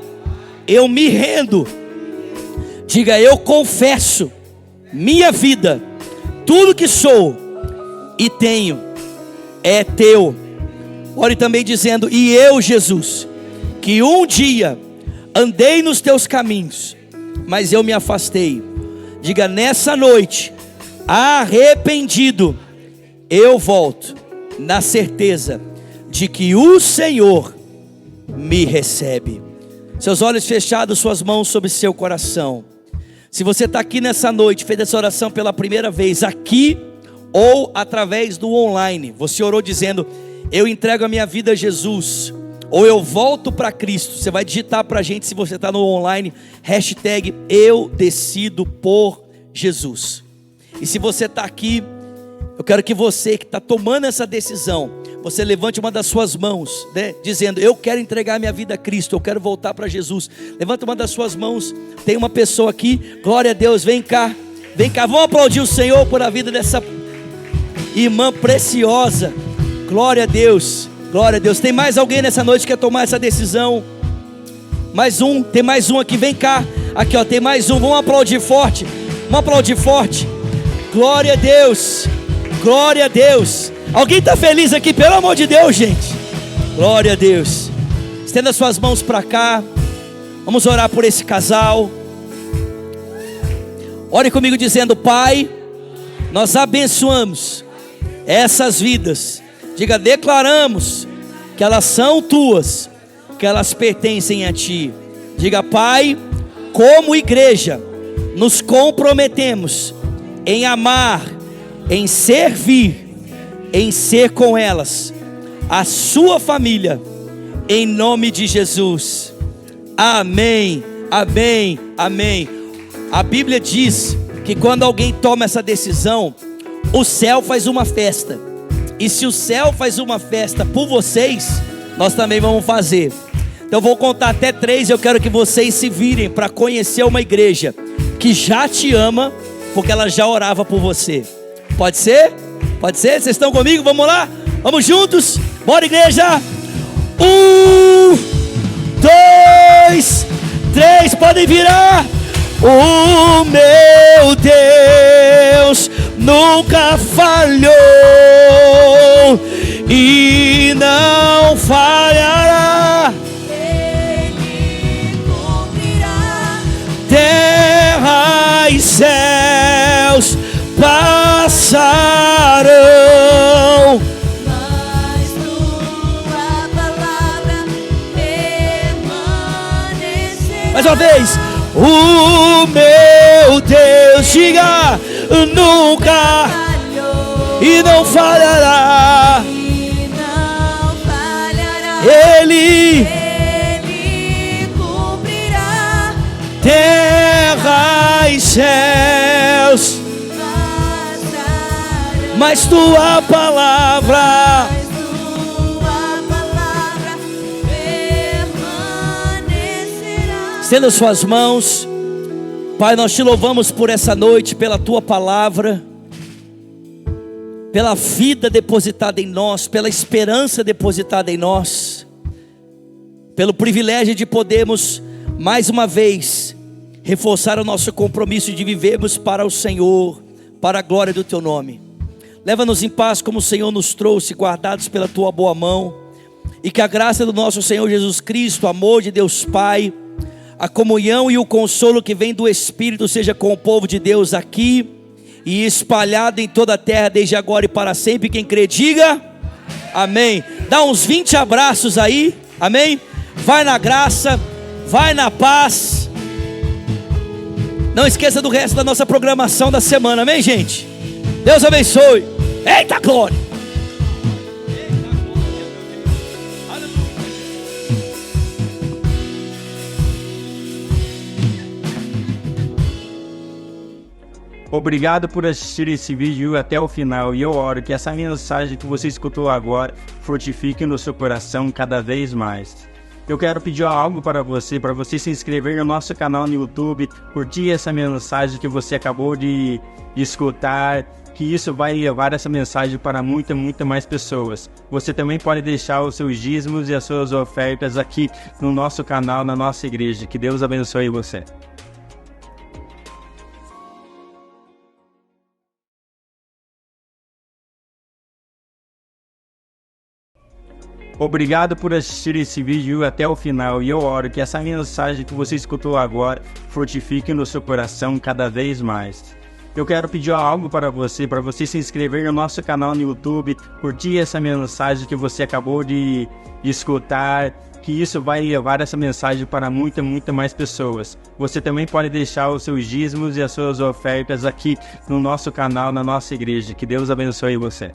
eu me rendo. Diga: eu confesso minha vida, tudo que sou e tenho é teu. Ore também dizendo: e eu, Jesus, que um dia andei nos teus caminhos, mas eu me afastei. Diga: nessa noite, arrependido, eu volto, na certeza de que o Senhor me recebe. Seus olhos fechados, suas mãos sobre seu coração. Se você está aqui nessa noite, fez essa oração pela primeira vez, aqui ou através do online, você orou dizendo: eu entrego a minha vida a Jesus, ou eu volto para Cristo. Você vai digitar para a gente, se você está no online, hashtag eu decido por Jesus. E se você está aqui, eu quero que você que está tomando essa decisão, você levante uma das suas mãos, né, dizendo: eu quero entregar minha vida a Cristo, eu quero voltar para Jesus. Levanta uma das suas mãos. Tem uma pessoa aqui, glória a Deus, vem cá, vamos aplaudir o Senhor por a vida dessa irmã preciosa. Glória a Deus, glória a Deus. Tem mais alguém nessa noite que quer tomar essa decisão? Mais um, tem mais um aqui, vem cá. Aqui ó, tem mais um, vamos aplaudir forte. Vamos aplaudir forte. Glória a Deus, glória a Deus. Alguém está feliz aqui, pelo amor de Deus, gente? Glória a Deus. Estenda suas mãos para cá. Vamos orar por esse casal. Ore comigo dizendo: Pai, nós abençoamos essas vidas. Diga: declaramos que elas são tuas, que elas pertencem a ti. Diga: Pai, como igreja, nos comprometemos em amar, em servir, em ser com elas, a sua família, em nome de Jesus. Amém, amém, amém. A Bíblia diz que quando alguém toma essa decisão, o céu faz uma festa. E se o céu faz uma festa por vocês, nós também vamos fazer. Então eu vou contar até 3. Eu quero que vocês se virem para conhecer uma igreja que já te ama, porque ela já orava por você. Pode ser? Pode ser? Vocês estão comigo? Vamos lá? Vamos juntos? Bora, igreja! 1, 2, 3, podem virar. O meu Deus nunca falhou e não falhará. Ele cumprirá. Terra e céus passarão, Mas tua palavra permanecerá. mais uma vez. O meu Deus, diga, nunca Falhou e não falhará. e não falhará. Ele Ele cumprirá. terra e céus, Passará. mas tua palavra. Mas tua palavra permanecerá. Estenda suas mãos. Pai, nós te louvamos por essa noite, pela tua palavra, pela vida depositada em nós, pela esperança depositada em nós, pelo privilégio de podermos mais uma vez reforçar o nosso compromisso de vivermos para o Senhor, para a glória do teu nome. Leva-nos em paz como o Senhor nos trouxe, guardados pela tua boa mão, e que a graça do nosso Senhor Jesus Cristo, o amor de Deus Pai, a comunhão e o consolo que vem do Espírito seja com o povo de Deus aqui e espalhado em toda a terra, desde agora e para sempre. Quem crê, diga amém. Dá uns 20 abraços aí, amém. Vai na graça, vai na paz. Não esqueça do resto da nossa programação da semana, amém, gente? Deus abençoe. Eita glória! Obrigado por assistir esse vídeo até o final, e eu oro que essa mensagem que você escutou agora fortifique no seu coração cada vez mais. Eu quero pedir algo para você se inscrever no nosso canal no YouTube, curtir essa mensagem que você acabou de escutar, que isso vai levar essa mensagem para muita mais pessoas. Você também pode deixar os seus dízimos e as suas ofertas aqui no nosso canal, na nossa igreja. Que Deus abençoe você. Obrigado por assistir esse vídeo até o final, e eu oro que essa mensagem que você escutou agora fortifique no seu coração cada vez mais. Eu quero pedir algo para você se inscrever no nosso canal no YouTube, curtir essa mensagem que você acabou de escutar, que isso vai levar essa mensagem para muita mais pessoas. Você também pode deixar os seus dízimos e as suas ofertas aqui no nosso canal, na nossa igreja. Que Deus abençoe você.